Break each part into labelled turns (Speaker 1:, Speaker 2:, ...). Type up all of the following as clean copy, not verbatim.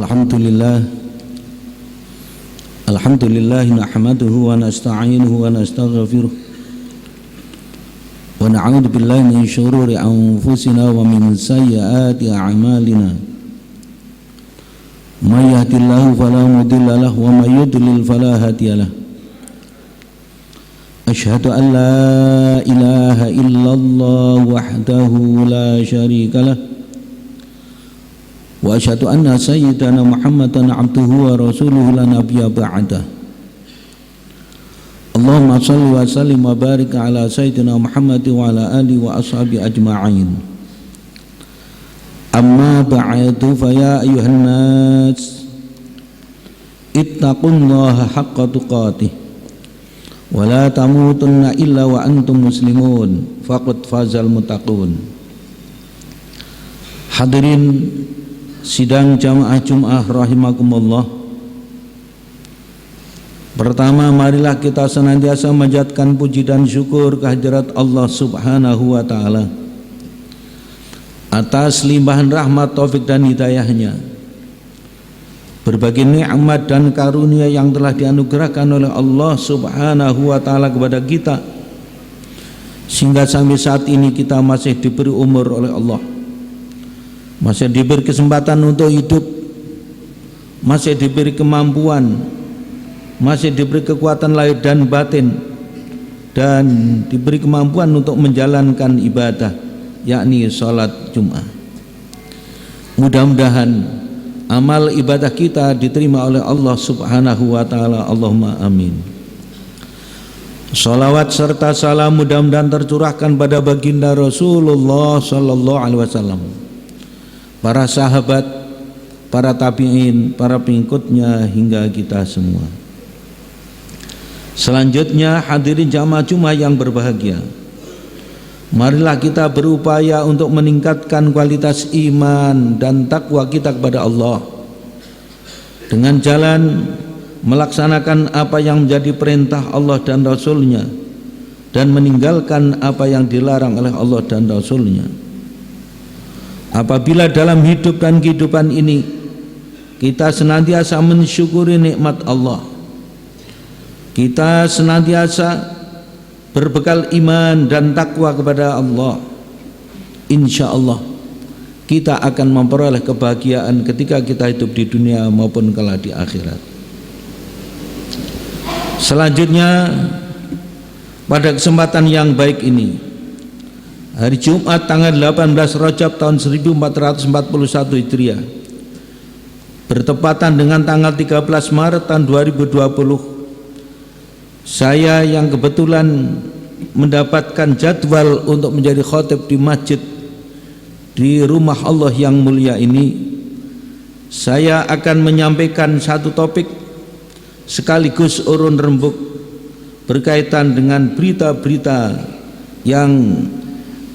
Speaker 1: Alhamdulillah nahmaduhu wa nasta'inuhu wa nastaghfiruh wa na'udzu billahi min syururi anfusina wa min sayyiati a'malina. May yahdihillahu fala mudilla lahu wa may yudlil fala hadiya lahu. Asyhadu an la ilaha illallah wahdahu la syarika lahu wa asyhadu anna sayyidana Muhammadan abduhu wa rasuluhu la nabiyya ba'dah. Allahumma shalli wa sallim wa barik ala sayyidina Muhammad wa ala alihi wa ashabi ajma'in. Amma ba'du fa ya ayyuhan nas ittaqullaha haqqa tuqatih wa la tamutunna illa wa antum muslimun faqad fazal muttaqun. Hadirin sidang jamaah Jum'ah rahimakumullah. Pertama, marilah kita senantiasa menjadikan puji dan syukur kehadirat Allah Subhanahu wa taala atas limpahan rahmat, taufik dan hidayahnya, berbagai nikmat dan karunia yang telah dianugerahkan oleh Allah Subhanahu wa taala kepada kita, sehingga sampai saat ini kita masih diberi umur oleh Allah, masih diberi kesempatan untuk hidup, masih diberi kemampuan, masih diberi kekuatan lahir dan batin, dan diberi kemampuan untuk menjalankan ibadah, yakni sholat Jum'ah. Mudah-mudahan amal ibadah kita diterima oleh Allah Subhanahu wa taala. Allahumma amin. Salawat serta salam mudah-mudahan tercurahkan pada baginda Rasulullah sallallahu alaihi wasallam, para sahabat, para tabi'in, para pengikutnya hingga kita semua. Selanjutnya, hadirin jamaah Jum'ah yang berbahagia, marilah kita berupaya untuk meningkatkan kualitas iman dan takwa kita kepada Allah dengan jalan melaksanakan apa yang menjadi perintah Allah dan Rasul-Nya dan meninggalkan apa yang dilarang oleh Allah dan Rasul-Nya. Apabila dalam hidup dan kehidupan ini kita senantiasa mensyukuri nikmat Allah, kita senantiasa berbekal iman dan takwa kepada Allah, insya Allah kita akan memperoleh kebahagiaan ketika kita hidup di dunia maupun kelak di akhirat. Selanjutnya, pada kesempatan yang baik ini, hari Jumat tanggal 18 Rajab tahun 1441 Hijriah, bertepatan dengan tanggal 13 Maret tahun 2020, saya yang kebetulan mendapatkan jadwal untuk menjadi khatib di masjid di rumah Allah yang mulia ini, saya akan menyampaikan satu topik sekaligus urun rembuk berkaitan dengan berita-berita yang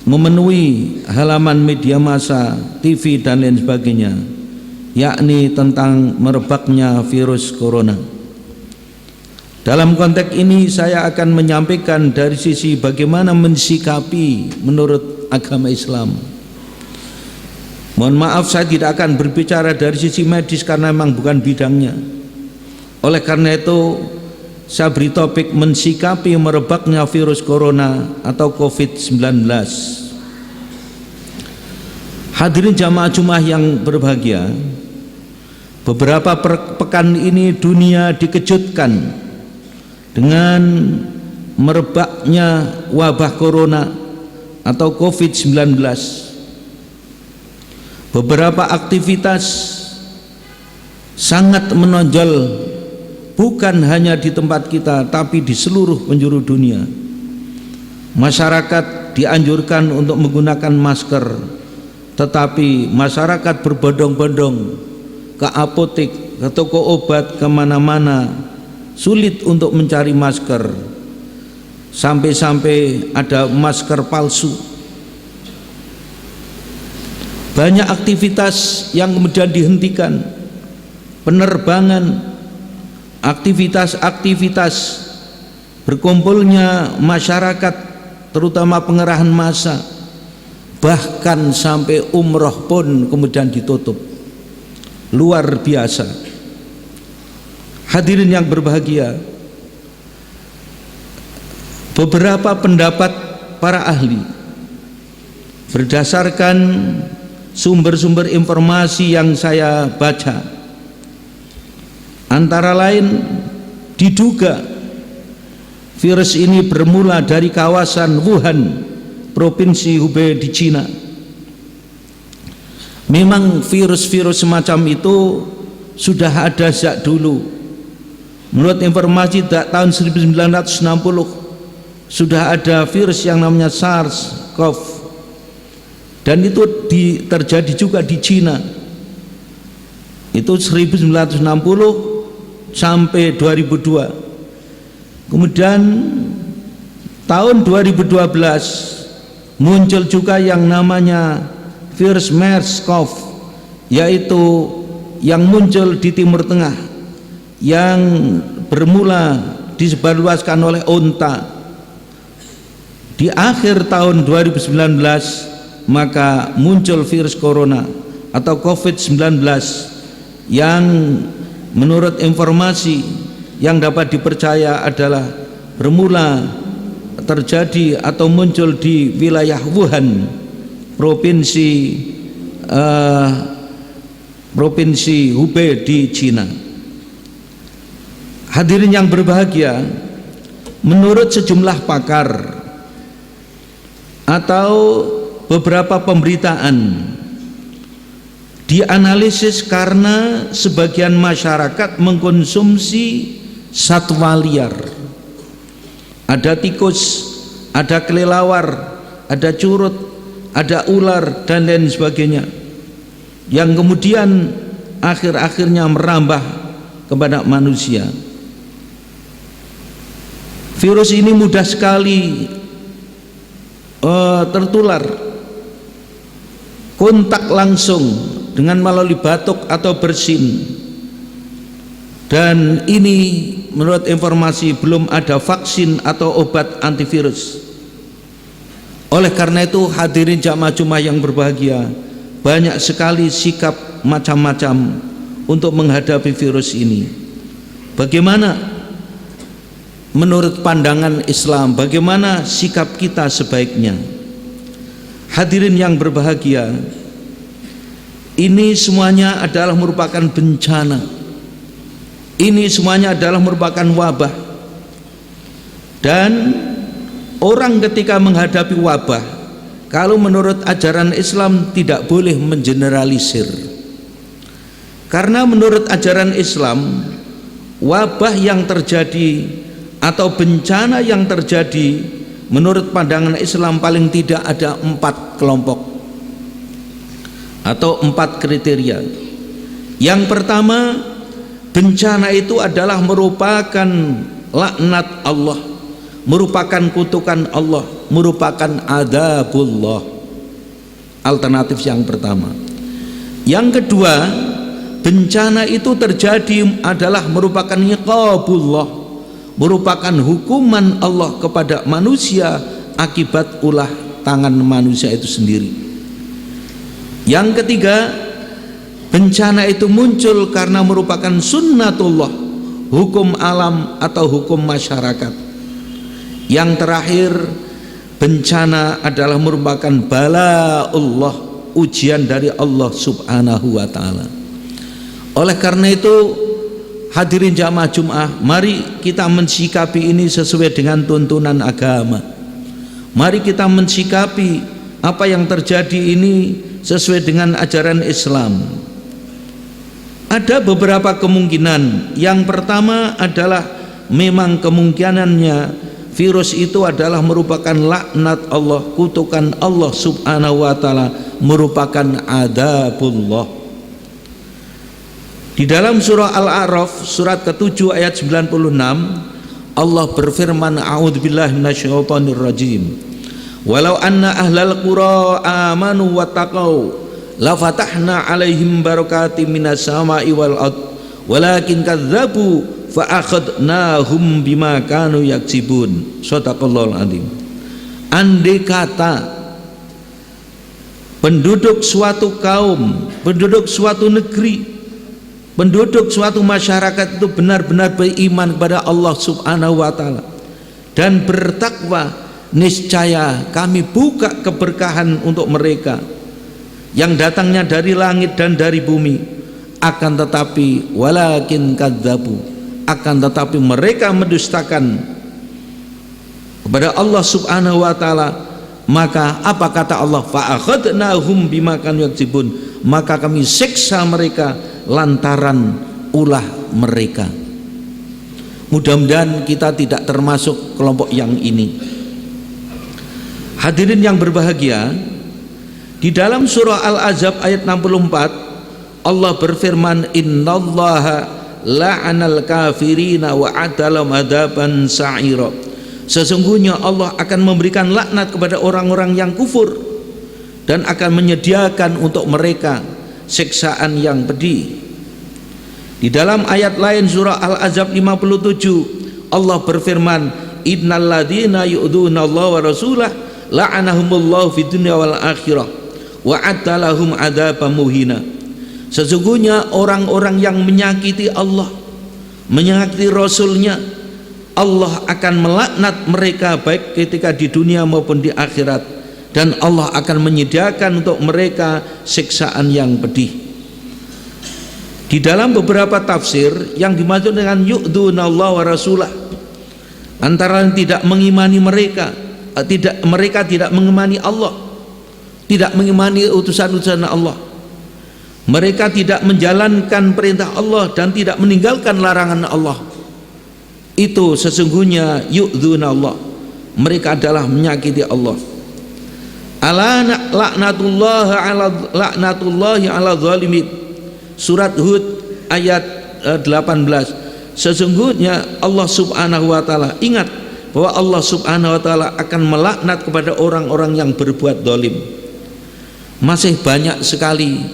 Speaker 1: memenuhi halaman media massa, TV dan lain sebagainya, yakni tentang merebaknya virus corona. Dalam konteks ini saya akan menyampaikan dari sisi bagaimana mensikapi menurut agama Islam. Mohon maaf, saya tidak akan berbicara dari sisi medis karena memang bukan bidangnya. Oleh karena itu saya beri topik mensikapi merebaknya virus corona atau COVID-19. Hadirin jamaah Jum'ah yang berbahagia, beberapa pekan ini dunia dikejutkan dengan merebaknya wabah corona atau COVID-19. Beberapa aktivitas sangat menonjol, bukan hanya di tempat kita tapi di seluruh penjuru dunia. Masyarakat dianjurkan untuk menggunakan masker, tetapi masyarakat berbondong-bondong ke apotek, ke toko obat, kemana-mana, sulit untuk mencari masker, sampai-sampai ada masker palsu. Banyak aktivitas yang kemudian dihentikan, penerbangan, aktivitas-aktivitas berkumpulnya masyarakat, terutama pengerahan massa, bahkan sampai umroh pun kemudian ditutup. luar biasa. Hadirin yang berbahagia, beberapa pendapat para ahli berdasarkan sumber-sumber informasi yang saya baca, antara lain diduga virus ini bermula dari kawasan Wuhan, provinsi Hubei di Cina. Memang virus-virus semacam itu sudah ada sejak dulu. Menurut informasi tahun 1960 sudah ada virus yang namanya SARS-CoV, dan itu terjadi juga di Cina. Itu 1960 sampai 2002. Kemudian tahun 2012 muncul juga yang namanya virus MERS-CoV, yaitu yang muncul di Timur Tengah, yang bermula disebarluaskan oleh unta. Di akhir tahun 2019 maka muncul virus corona atau COVID-19 yang menurut informasi yang dapat dipercaya adalah bermula terjadi atau muncul di wilayah Wuhan, provinsi Hubei di Cina. Hadirin yang berbahagia, menurut sejumlah pakar atau beberapa pemberitaan, dianalisis karena sebagian masyarakat mengkonsumsi satwa liar. Ada tikus, ada kelelawar, ada curut, ada ular dan lain sebagainya, yang kemudian akhir-akhirnya merambah kepada manusia. Virus ini mudah sekali tertular, kontak langsung dengan melalui batuk atau bersin, dan ini menurut informasi belum ada vaksin atau obat antivirus. Oleh karena itu, hadirin jamaah Jumat yang berbahagia, banyak sekali sikap macam-macam untuk menghadapi virus ini. Bagaimana menurut pandangan Islam, bagaimana sikap kita sebaiknya? Hadirin yang berbahagia, ini semuanya adalah merupakan bencana. Ini semuanya adalah merupakan wabah. Dan orang ketika menghadapi wabah, kalau menurut ajaran Islam tidak boleh mengeneralisir. Karena menurut ajaran Islam, wabah yang terjadi atau bencana yang terjadi menurut pandangan Islam paling tidak ada 4 kelompok atau 4 kriteria. Yang pertama, bencana itu adalah merupakan laknat Allah, merupakan kutukan Allah, merupakan adzabullah. Alternatif yang pertama. Yang kedua, bencana itu terjadi adalah merupakan iqabullah, merupakan hukuman Allah kepada manusia akibat ulah tangan manusia itu sendiri. Yang ketiga, bencana itu muncul karena merupakan sunnatullah, hukum alam atau hukum masyarakat. Yang terakhir, bencana adalah merupakan bala Allah, ujian dari Allah subhanahu wa ta'ala. Oleh karena itu, hadirin jamaah Jum'ah, mari kita mensikapi ini sesuai dengan tuntunan agama. Mari kita mensikapi apa yang terjadi ini sesuai dengan ajaran Islam. Ada beberapa kemungkinan. Yang pertama adalah memang kemungkinannya virus itu adalah merupakan laknat Allah, kutukan Allah subhanahu wa ta'ala, merupakan adzabullah. Di dalam surah Al-A'raf surat ke-7 ayat 96, Allah berfirman, a'udzubillahi minasyaitonir rajim, walau anna ahlal qura amanu wattaqau la fatahna alaihim barakatim minas sama'i wal ard walakin kadzabu fa akhadnahum bima kanu yaksibun. Shadaqallahul azim. Andai kata penduduk suatu kaum, penduduk suatu negeri penduduk suatu masyarakat itu benar-benar beriman kepada Allah Subhanahu wa taala dan bertakwa, niscaya kami buka keberkahan untuk mereka yang datangnya dari langit dan dari bumi. Akan tetapi walakin kadzabu, akan tetapi mereka mendustakan kepada Allah Subhanahu wa taala. Maka apa kata Allah? Fa akhadnahum bima kanu yaksibun, maka kami siksa mereka lantaran ulah mereka. Mudah-mudahan kita tidak termasuk kelompok yang ini. Hadirin yang berbahagia, di dalam surah Al-Ahzab ayat 64 Allah berfirman, innallaha la'anal kafirina wa adalahum adaban sa'ira. Sesungguhnya Allah akan memberikan laknat kepada orang-orang yang kufur dan akan menyediakan untuk mereka siksaan yang pedih. Di dalam ayat lain surah Al-Ahzab 57 Allah berfirman, innalladzina yu'dzunallaha wa rasulah la'anahumullahu fid dunya wal akhirah wa adalahum adzaban muhina. Sesungguhnya orang-orang yang menyakiti Allah, menyakiti Rasulnya, Allah akan melaknat mereka baik ketika di dunia maupun di akhirat, dan Allah akan menyediakan untuk mereka siksaan yang pedih. Di dalam beberapa tafsir yang dimaksud dengan yu'dzunallaha wa rasulah, antara yang tidak mengimani mereka tidak mengimani Allah, tidak mengimani utusan-utusan Allah, mereka tidak menjalankan perintah Allah dan tidak meninggalkan larangan Allah, itu sesungguhnya yu'dzunallah, mereka adalah menyakiti Allah. Ala laknatullahi ala zalimin, surat Hud ayat 18. Sesungguhnya Allah Subhanahu wa taala, ingat bahwa Allah Subhanahu wa taala akan melaknat kepada orang-orang yang berbuat zalim. Masih banyak sekali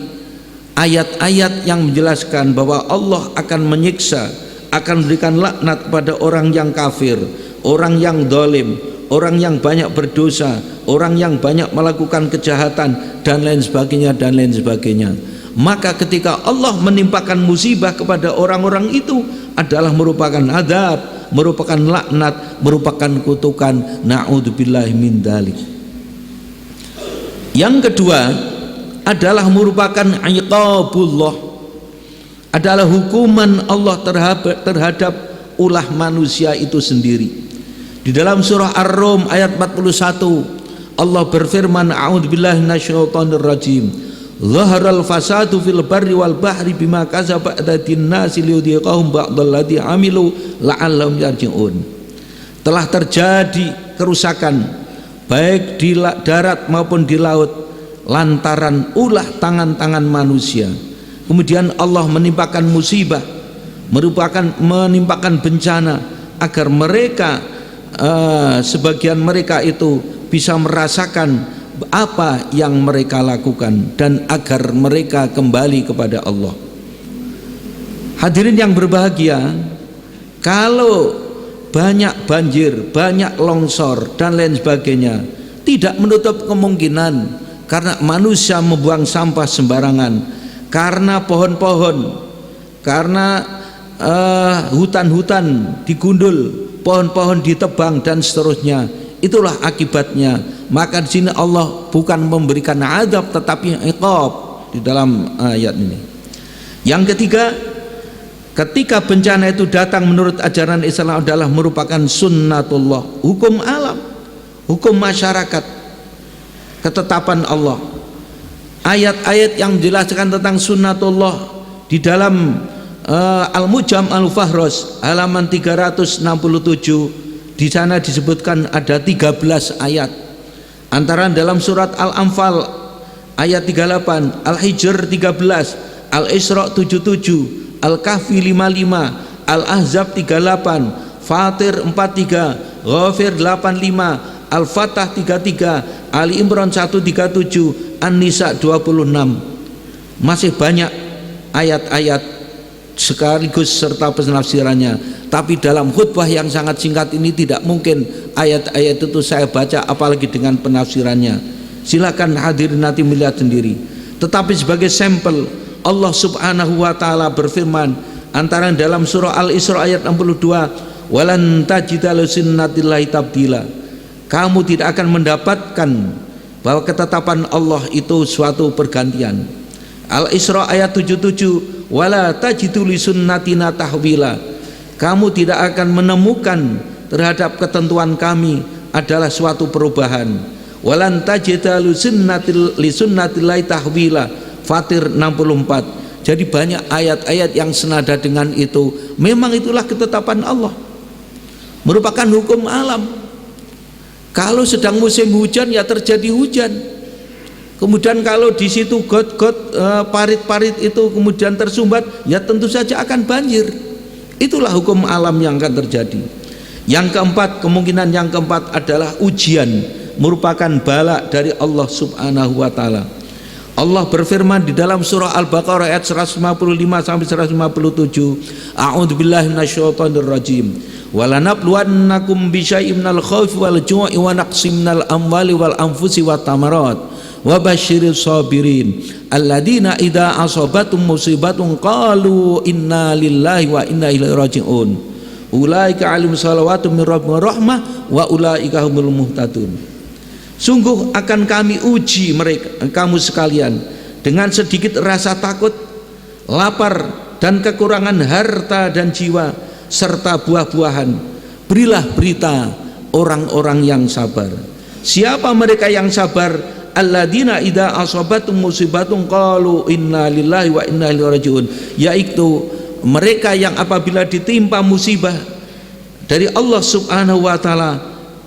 Speaker 1: ayat-ayat yang menjelaskan bahwa Allah akan menyiksa, akan memberikan laknat kepada orang yang kafir, orang yang zalim, orang yang banyak berdosa, orang yang banyak melakukan kejahatan, dan lain sebagainya dan lain sebagainya. Maka ketika Allah menimpakan musibah kepada orang-orang itu adalah merupakan azab, merupakan laknat, merupakan kutukan. Na'udzubillahi min dzalik. Yang kedua adalah merupakan iqabullah, adalah hukuman Allah terhadap ulah manusia itu sendiri. Di dalam surah Ar-Rum ayat 41 Allah berfirman, a'udzubillahi minasyaitonir rajim, zaharal fasadu fil barri wal bahri bima kasabat aydin nasi liyudhiqahum ba'dalladzi amilu la'allahum yarji'un. Telah terjadi kerusakan baik di darat maupun di laut lantaran ulah tangan-tangan manusia. Kemudian Allah menimpakan musibah, menimpakan bencana agar mereka sebagian mereka itu bisa merasakan apa yang mereka lakukan dan agar mereka kembali kepada Allah. Hadirin yang berbahagia, kalau banyak banjir, banyak longsor dan lain sebagainya, tidak menutup kemungkinan karena manusia membuang sampah sembarangan, karena pohon-pohon, karena hutan-hutan digundul, pohon-pohon ditebang dan seterusnya. Itulah akibatnya. Maka di sini Allah bukan memberikan azab tetapi iqab di dalam ayat ini. Yang ketiga, ketika bencana itu datang menurut ajaran Islam adalah merupakan sunnatullah, hukum alam, hukum masyarakat, ketetapan Allah. Ayat-ayat yang menjelaskan tentang sunnatullah di dalam Al-Mujam Al-Fahros halaman 367, di sana disebutkan ada 13 ayat. Antara dalam surat Al-Anfal ayat 38, Al-Hijr 13, Al-Isra 77, Al-Kahfi 55, Al-Ahzab 38, Fatir 43, Ghafir 85, Al-Fatah 33, Ali Imran 137, An-Nisa 26. Masih banyak ayat-ayat sekaligus serta penafsirannya, tapi dalam khutbah yang sangat singkat ini tidak mungkin ayat-ayat itu saya baca apalagi dengan penafsirannya. Silakan hadirin nanti melihat sendiri. Tetapi sebagai sampel Allah Subhanahu wa taala berfirman antara dalam surah Al-Isra ayat 62, walan tajida lisunnatillahi tabdila. Kamu tidak akan mendapatkan bahwa ketetapan Allah itu suatu pergantian. Al-Isra ayat 77, wala tajidu lisunnatina tahwila. Kamu tidak akan menemukan terhadap ketentuan kami adalah suatu perubahan. Walan tajida lisunnatillahi tahwila. Fatir 64. Jadi banyak ayat-ayat yang senada dengan itu. Memang itulah ketetapan Allah, merupakan hukum alam. Kalau sedang musim hujan ya terjadi hujan. Kemudian kalau di situ got-got parit-parit itu kemudian tersumbat, ya tentu saja akan banjir. Itulah hukum alam yang akan terjadi. Yang keempat, kemungkinan yang keempat adalah ujian, merupakan bala dari Allah Subhanahu wa taala. Allah berfirman di dalam surah Al-Baqarah ayat 155 sampai 157, a'udzubillahi minasyaitonir rajim. Walanabluwannakum bisyai'in minal khaufi wal ju'i wa naqsim minal amwali wal anfusi wat tamarat wa basyiris sabirin alladzina idza asabatum musibatun qalu inna lillahi wa inna ilaihi raji'un ulaika alim salawatu min rabbihim rahmah wa ulaika humul muhtadun. Sungguh akan kami uji mereka, kamu sekalian, dengan sedikit rasa takut, lapar dan kekurangan harta dan jiwa serta buah-buahan. Berilah berita orang-orang yang sabar. Siapa mereka yang sabar? Alladzina idza asabatum musibatun qalu inna lillahi wa inna ilaihi raji'un. Yaitu mereka yang apabila ditimpa musibah dari Allah Subhanahu wa taala,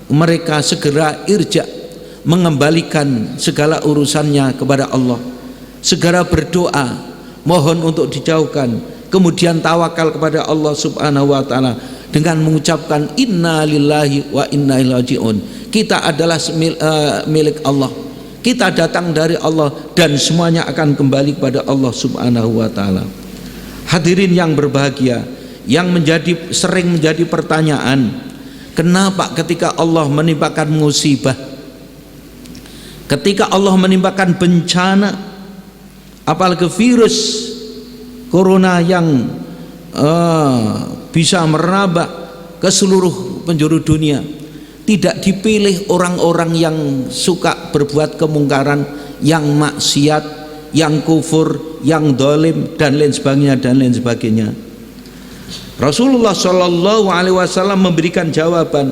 Speaker 1: mereka segera irja, mengembalikan segala urusannya kepada Allah, segera berdoa mohon untuk dijauhkan, kemudian tawakal kepada Allah Subhanahu wa taala dengan mengucapkan inna lillahi wa inna ilaihi raji'un. Kita adalah milik Allah, kita datang dari Allah dan semuanya akan kembali kepada Allah Subhanahu wa taala. Hadirin yang berbahagia, yang sering menjadi pertanyaan, kenapa ketika Allah menimpakan musibah, ketika Allah menimpakan bencana, apalagi virus corona yang bisa merambah ke seluruh penjuru dunia, tidak dipilih orang-orang yang suka berbuat kemungkaran, yang maksiat, yang kufur, yang dolim dan lain sebagainya. Rasulullah Shallallahu Alaihi Wasallam memberikan jawaban.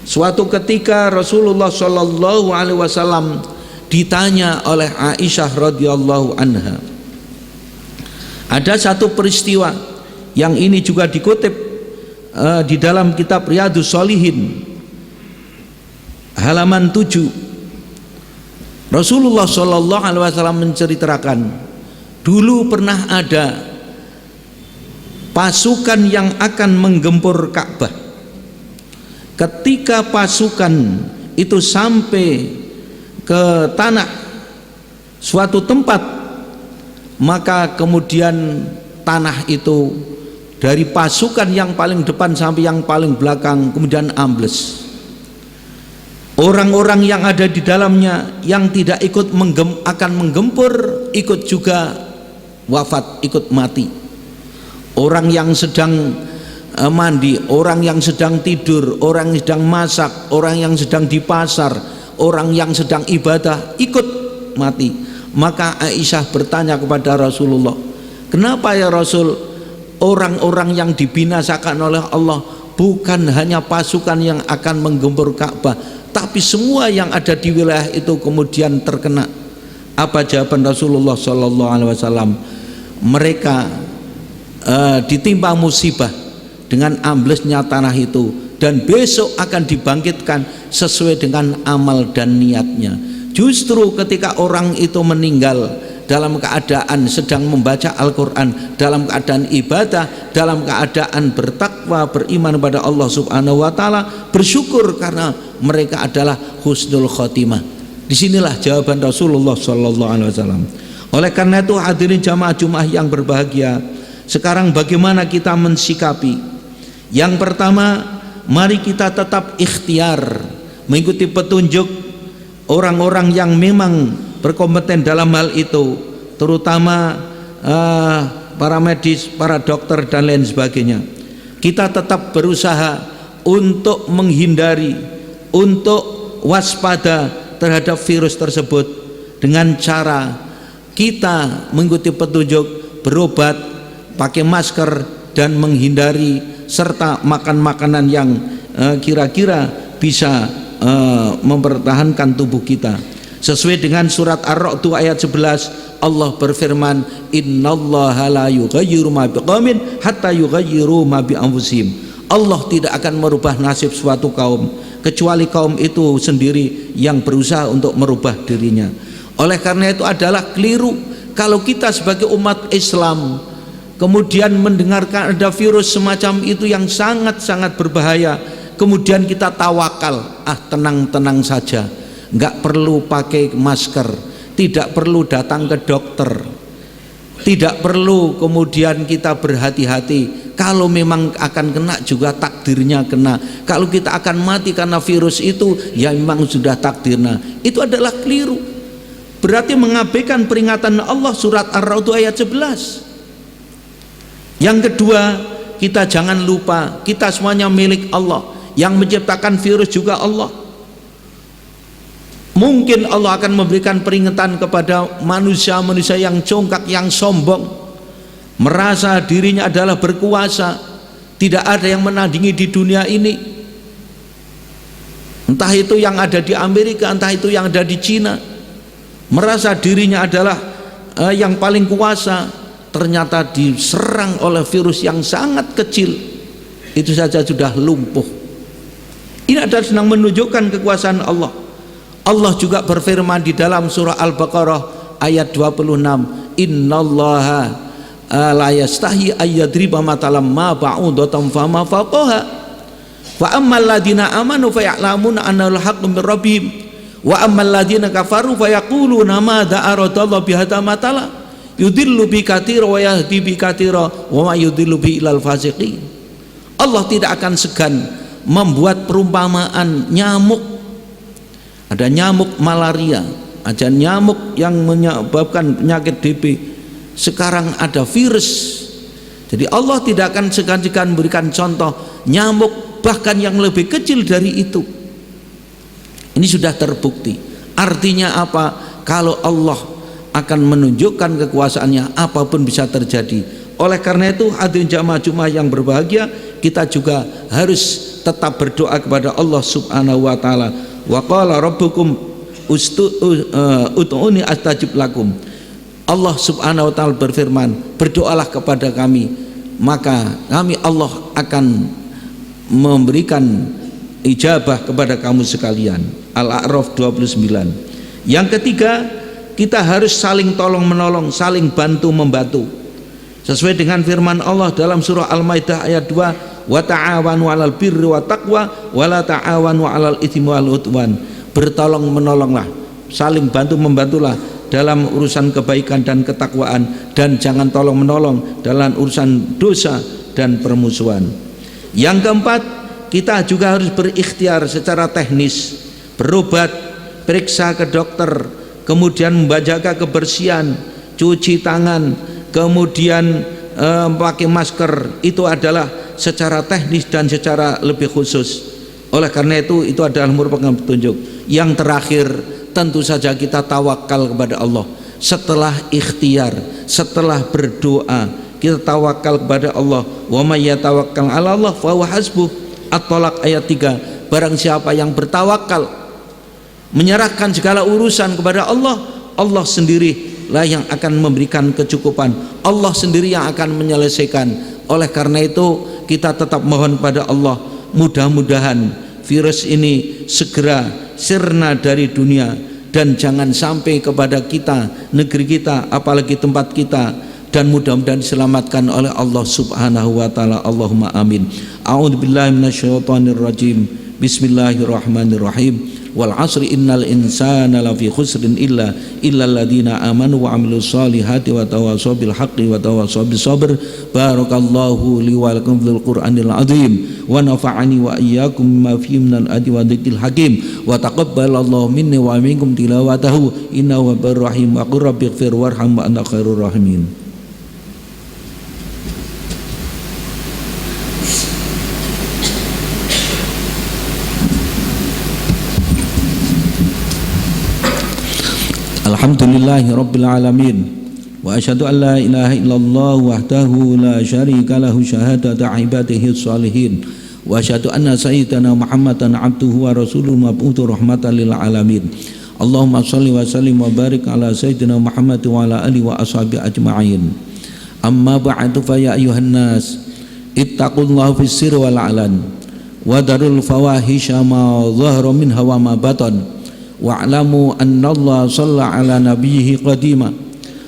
Speaker 1: Suatu ketika Rasulullah Shallallahu Alaihi Wasallam ditanya oleh Aisyah radhiyallahu anha. Ada satu peristiwa yang ini juga dikutip di dalam kitab Riyadhus Shalihin halaman 7. Rasulullah Shallallahu Alaihi Wasallam menceritakan, dulu pernah ada pasukan yang akan menggempur Ka'bah. Ketika pasukan itu sampai ke tanah suatu tempat, maka kemudian tanah itu dari pasukan yang paling depan sampai yang paling belakang kemudian ambles. Orang-orang yang ada di dalamnya yang tidak ikut akan menggempur ikut juga wafat, ikut mati. Orang yang sedang mandi, orang yang sedang tidur, orang yang sedang masak, orang yang sedang di pasar, orang yang sedang ibadah ikut mati. Maka Aisyah bertanya kepada Rasulullah, kenapa ya Rasul, orang-orang yang dibinasakan oleh Allah bukan hanya pasukan yang akan menggempur Ka'bah, tapi semua yang ada di wilayah itu kemudian terkena? Apa jawaban Rasulullah Sallallahu Alaihi Wasallam? Mereka ditimpa musibah dengan amblesnya tanah itu, dan besok akan dibangkitkan sesuai dengan amal dan niatnya. Justru ketika orang itu meninggal dalam keadaan sedang membaca Al-Quran, dalam keadaan ibadah, dalam keadaan bertakwa, beriman kepada Allah Subhanahu wa taala, bersyukur karena mereka adalah husnul khotimah. Disinilah jawaban Rasulullah Sallallahu Alaihi Wasallam. Oleh karena itu hadirin jamaah Jumat yang berbahagia, sekarang bagaimana kita mensikapi? Yang pertama, mari kita tetap ikhtiar mengikuti petunjuk orang-orang yang memang berkompeten dalam hal itu, terutama para medis, para dokter dan lain sebagainya. Kita tetap berusaha untuk menghindari, untuk waspada terhadap virus tersebut dengan cara kita mengikuti petunjuk, berobat, pakai masker dan menghindari, serta makan makanan yang kira-kira bisa mempertahankan tubuh kita. Sesuai dengan surat Ar-Ra'd ayat 11, Allah berfirman, innallaha la yughayyiru ma biqaumin hatta yughayyiru ma bi anfusihim. Allah tidak akan merubah nasib suatu kaum kecuali kaum itu sendiri yang berusaha untuk merubah dirinya. Oleh karena itu adalah keliru kalau kita sebagai umat Islam kemudian mendengarkan ada virus semacam itu yang sangat-sangat berbahaya, kemudian kita tawakal, tenang-tenang saja, nggak perlu pakai masker, tidak perlu datang ke dokter, tidak perlu kemudian kita berhati-hati. Kalau memang akan kena juga takdirnya kena. Kalau kita akan mati karena virus itu, ya memang sudah takdirnya. Itu adalah keliru. Berarti mengabaikan peringatan Allah surat Ar-Ra'd ayat 11. Yang kedua, kita jangan lupa kita semuanya milik Allah. Yang menciptakan virus juga Allah. Mungkin Allah akan memberikan peringatan kepada manusia-manusia yang congkak, yang sombong, merasa dirinya adalah berkuasa, tidak ada yang menandingi di dunia ini, entah itu yang ada di Amerika, entah itu yang ada di Cina, merasa dirinya adalah yang paling kuasa, ternyata diserang oleh virus yang sangat kecil, itu saja sudah lumpuh. Ini adalah sedang menunjukkan kekuasaan Allah. Allah juga berfirman di dalam surah Al-Baqarah ayat 26, innallaha la yastahi ayyadriba matalam ma ba'udatan fama faqaha wa ammal ladina amanu faya'lamuna annal haqqu min rabbihim wa ammal ladina kafaru fayaquluna ma da'aradallahu bihadza matala yudillu bi katsira wa yahdi bi katsira wa ma yudillu bi ilal fasiqin. Allah tidak akan segan membuat perumpamaan nyamuk. Ada nyamuk malaria, ada nyamuk yang menyebabkan penyakit DB, sekarang ada virus. Jadi Allah tidak akan segan-segan memberikan contoh nyamuk bahkan yang lebih kecil dari itu. Ini sudah terbukti. Artinya apa? Kalau Allah akan menunjukkan kekuasaannya, apapun bisa terjadi. Oleh karena itu hadirin jamaah Jumat yang berbahagia, kita juga harus tetap berdoa kepada Allah Subhanahu wa taala. Wa qala rabbukum ud'uni astajib lakum. Allah Subhanahu wa taala berfirman, berdoalah kepada kami, maka kami Allah akan memberikan ijabah kepada kamu sekalian. Al-A'raf 29. Yang ketiga, kita harus saling tolong menolong, saling bantu membantu. Sesuai dengan firman Allah dalam surah Al-Maidah ayat 2, wa ta'awanu 'alal birri wa taqwa wa la ta'awanu 'alal itsmi wal 'udwan. Bertolong menolonglah, saling bantu membantulah dalam urusan kebaikan dan ketakwaan, dan jangan tolong menolong dalam urusan dosa dan permusuhan. Yang keempat, kita juga harus berikhtiar secara teknis, berobat, periksa ke dokter, kemudian menjaga kebersihan, cuci tangan, kemudian pakai masker. Itu adalah secara teknis dan secara lebih khusus. Oleh karena itu adalah merupakan petunjuk. Yang terakhir, tentu saja kita tawakal kepada Allah. Setelah ikhtiar, setelah berdoa, kita tawakal kepada Allah. Wa may yatawakkal 'ala Allah fa huwa hasbuh. At-Thalaq ayat 3. Barang siapa yang bertawakal, menyerahkan segala urusan kepada Allah, Allah sendirilah yang akan memberikan kecukupan, Allah sendiri yang akan menyelesaikan. Oleh karena itu kita tetap mohon pada Allah, mudah-mudahan virus ini segera sirna dari dunia, dan jangan sampai kepada kita, negeri kita, apalagi tempat kita, dan mudah-mudahan diselamatkan oleh Allah Subhanahu wa taala. Allahumma amin. A'udzubillahi minasyaitonir rajim. Bismillahirrahmanirrahim. Wal 'asri innal insana lafi khusrin illa alladziina aamanu wa 'amilus solihati wa tawassaw bil haqqi wa tawassaw bis sabr. Barakallahu li wa lakum fil Qur'anil 'azim wa nafa'ani wa iyyakum bima fihi minal ayati wa dzikril hakim wa taqabbalallahu minni wa minkum tilawatahu innahu huwar rahim wa qur rabbighfir warham wa anta khairur rahimin. Alhamdulillahi Rabbil Alamin. Wa asyhadu an la ilaha illallah wahdahu la syarika lahu syahadatu ibadihi sholihin. Wa asyhadu anna sayyidana Muhammadan abduhu wa rasuluhu mab'utsu rahmatan lil alamin. Allahumma shalli wa sallim wa barik ala sayyidina Muhammad wa ala alihi wa ashabihi ajma'in. Amma ba'du fa ya ayyuhan nas ittaqullaha fis sirri wal alan wa darul fawahisha ma dhahara minha wa ma batan wa'lamu anna Allah shalla ala nabiyhi qadima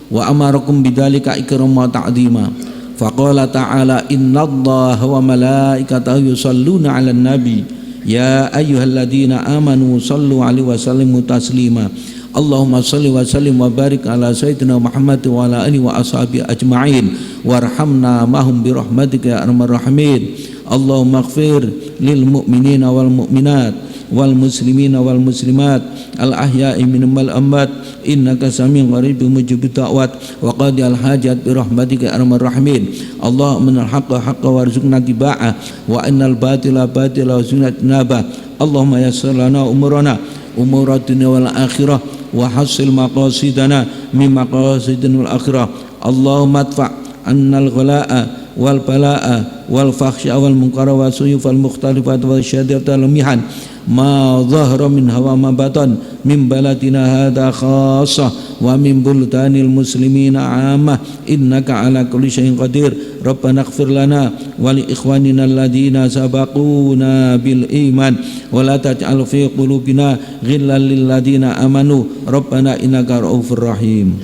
Speaker 1: wa amarakum bidzalika ikrama wa ta'dhima faqala ta'ala innallaha wa malaikatahu yusalluna 'alan nabi ya ayyuhalladzina amanu sallu 'alaihi wa sallimu taslima Allahumma salli wa sallim wa barik ala sayyidina Muhammad wa ala alihi wa ashabihi ajma'in warhamna mahum bi rahmatika ya arhamar rahimin. Allahumma ighfir lil mu'minina wal mu'minat wal muslimina wal muslimat al ahya'i minhum wal amwat innaka sami'un qaribun mujibud da'wat wa qadi al hajat bi rahmatika ya arhamar rahimin. Allahumma innal haqqa haqqan warzuqna tiba'ah wa innal batila batila warzuqna tinabah. Allahumma yassir lana umurana umur dunya wal akhirah wa hasil maqasidana min maqasidin wal akhirah. Allahumma adfa' annal ghala'a wal bala'a wal fakhsha wal munkara wa suyuf al mukhtalifat wa syaddat al mihan ma dhahara min hawa ma batan min baladina hadha khassa wa min buldanil muslimina 'ammah innaka ala kulli syai'in qadir. Rabbana ighfir lana wa li ikhwanina alladhina sabaquna bil iman wa la taj'al fi qulubina ghillan lil ladzina amanu Rabbana innaka ra'ufur rahim.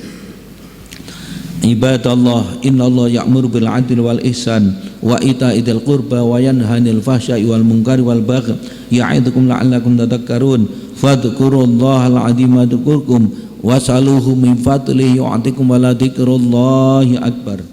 Speaker 1: Ibadallah, innallaha ya'muru bil 'adli wal ihsan wa ita'i dzil qurba wa yanha 'anil fahsya'i wal munkari wal baghi ya'idukum la'allakum tadhakkarun. Fadhkurullahal 'azima yadhkurkum wasaluhu min fadlihi yu'tikum wa la dzikrullahi akbar.